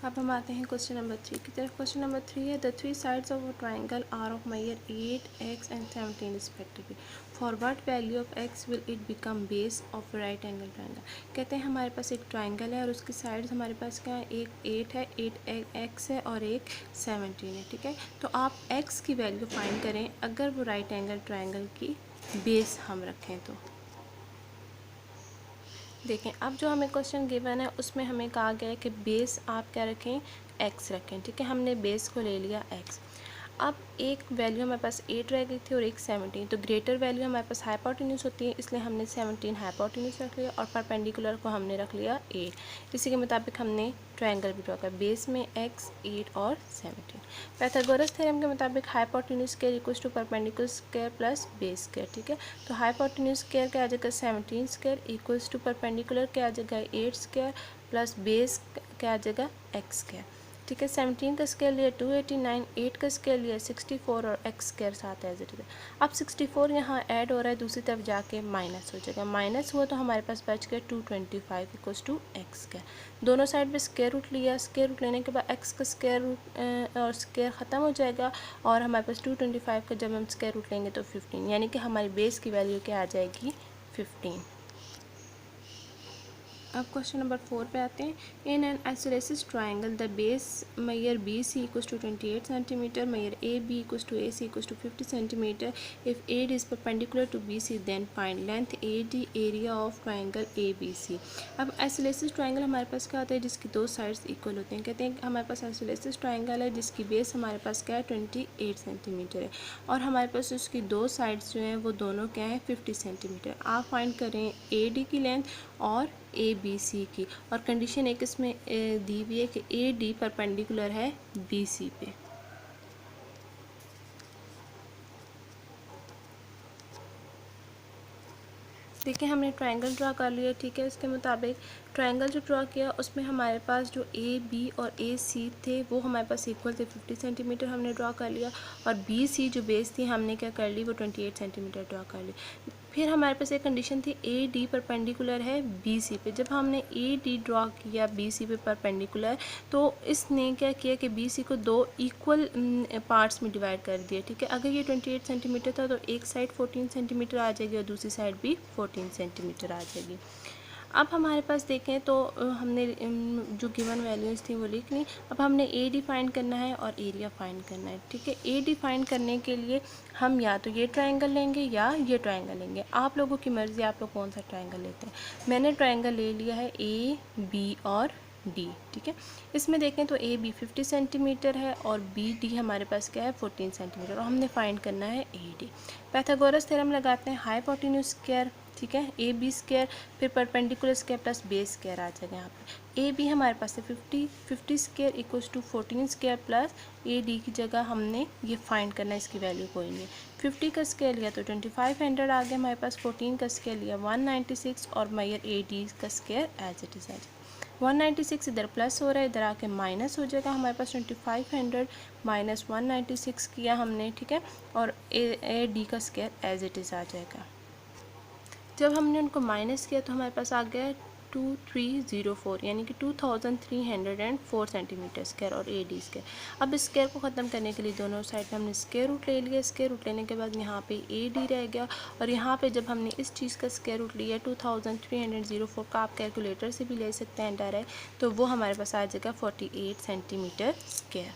अब हम आते हैं क्वेश्चन नंबर 3 की तरफ। क्वेश्चन नंबर 3 है the three sides of a triangle are of measure 8, x and 17 respectively. For what value of x will it become base of right angle triangle. कहते हैं हमारे पास एक ट्राइंगल है और उसकी साइड्स हमारे पास क्या है, एक 8 है, 8 x है और एक 17 है। ठीक है, तो आप x की वैल्यू फाइंड करें अगर वो राइट एंगल ट्राइंगल की बेस हम रखें तो। देखें, अब जो हमें क्वेश्चन गिवन है उसमें हमें कहा गया है कि बेस आप क्या रखें, x रखें। ठीक है, हमने बेस को ले लिया x। अब एक वैल्यू हमारे पास 8 रह गई थी और एक 17, तो ग्रेटर वैल्यू हमारे पास हाइपोटेन्यूज होती है, इसलिए हमने 17 हाइपोटेन्यूज रख लिया और परपेंडिकुलर को हमने रख लिया 8। इसी के मुताबिक हमने ट्रायंगल भी ड्रॉ किया, बेस में x, 8 और 17। पाइथागोरस थ्योरम के मुताबिक hypotenuse square equals to perpendicular square plus base square. ठीक है, तो हाइपोटेन्यूज स्क्वायर क्या आ जाएगा, 17 स्क्वायर इक्वल्स टू परपेंडिकुलर क्या आ जाएगा, 8 स्क्वायर प्लस बेस क्या आ जाएगा, x स्क्वायर। ठीक है, 17 का स्क्वायर लिया 289, 8 का स्क्वायर लिया 64 और x स्क्वायर साथ एज इट इज। अब 64 यहाँ ऐड हो रहा है, दूसरी तरफ जाके माइनस हो जाएगा, माइनस हुआ तो हमारे पास बच गया 225 इक्वल्स टू एक्स स्क्वायर। दोनों साइड पे स्क्वायर रूट लिया, स्क्वायर रूट लेने के बाद x का स्क्वायर रूट और स्क्वायर ख़त्म हो जाएगा और हमारे पास 225 का जब हम स्क्वायर रूट लेंगे तो 15, यानी कि हमारी बेस की वैल्यू क्या आ जाएगी, 15। अब क्वेश्चन नंबर 4 पे आते हैं। In an isosceles triangle the base measure B C equals to 28 centimetre, measure A B equals to A C equals to 50 centimetre. If A D is perpendicular to B C then find length A D area of triangle A B C. अब isosceles triangle हमारे पास क्या होता है, जिसकी दो sides equal होते हैं। कहते हैं हमारे पास आइसोलेसिस ट्राइंगल है जिसकी बेस हमारे पास क्या है, 28 सेंटीमीटर है और हमारे पास उसकी दो साइड्स जो हैं वो दोनों क्या है, 50 सेंटीमीटर। आप फाइंड करें ए डी की लेंथ और ए बी सी की, और कंडीशन एक इसमें दी हुई है कि ए डी परपेंडिकुलर है बी सी पे। देखिए, हमने ट्रायंगल ड्रा कर लिया। ठीक है, इसके मुताबिक ट्रायंगल जो ड्रा किया उसमें हमारे पास जो ए बी और ए सी थे वो हमारे पास इक्वल थे, 50 सेंटीमीटर हमने ड्रा कर लिया, और बी सी जो बेस थी हमने क्या कर ली, वो 28 सेंटीमीटर ड्रा कर ली। फिर हमारे पास एक कंडीशन थी ए डी परपेंडिकुलर है बी सी पे। जब हमने ए डी ड्रा किया बी सी पे परपेंडिकुलर, तो इसने क्या किया कि बी सी को दो इक्वल पार्ट्स में डिवाइड कर दिया। ठीक है, अगर ये 28 सेंटीमीटर था तो एक साइड 14 सेंटीमीटर आ जाएगी और दूसरी साइड भी 14 सेंटीमीटर आ जाएगी। अब हमारे पास देखें तो हमने जो गिवन वैल्यूज़ थी वो लिख ली। अब हमने ए डी फाइंड करना है और एरिया फाइंड करना है। ठीक है, ए डी फाइंड करने के लिए हम या तो ये ट्रायंगल लेंगे या ये ट्रायंगल लेंगे, आप लोगों की मर्ज़ी, आप लोग कौन सा ट्रायंगल लेते हैं। मैंने ट्रायंगल ले लिया है ए बी और डी। ठीक है, इसमें देखें तो ए बी 50 सेंटीमीटर है और बी डी हमारे पास क्या है, 14 सेंटीमीटर, और हमने फाइंड करना है ए डी। पाइथागोरस थ्योरम लगाते हैं, हाइपोटेन्यूज स्क्वायर, ठीक है, ए बी स्क्वायर फिर perpendicular square plus base square आ जाएगा। यहाँ पे ए बी हमारे पास है 50 square equals to 14 square plus A D की जगह हमने ये फाइंड करना है, इसकी वैल्यू कोई नहीं। 50 का स्क्वायर लिया तो 2500 आ गया हमारे पास, 14 का स्क्वायर लिया 196 और मेयर ए डी का स्क्वायर एज इट इज़ है। 196 इधर प्लस हो रहा है, इधर आके माइनस हो जाएगा हमारे पास, 2500 माइनस 196 किया हमने। ठीक है, और ए डी का स्क्वायर एज इट इज़ आ जाएगा। जब हमने उनको माइनस किया तो हमारे पास आ गया 2304, यानी कि 2304 सेंटीमीटर स्क्वायर और ए डी स्क्वायर। अब इस स्क्वायर को ख़त्म करने के लिए दोनों साइड में हमने स्क्वायर रूट ले लिया। स्क्वायर रूट लेने के बाद यहाँ पे ए डी रह गया, और यहाँ पे जब हमने इस चीज़ का स्क्वायर रूट लिया 2304 का, आप कैलकुलेटर से भी ले सकते हैं डायरेक्ट, तो वो हमारे पास आ जाएगा 48 सेंटीमीटर स्क्वायर।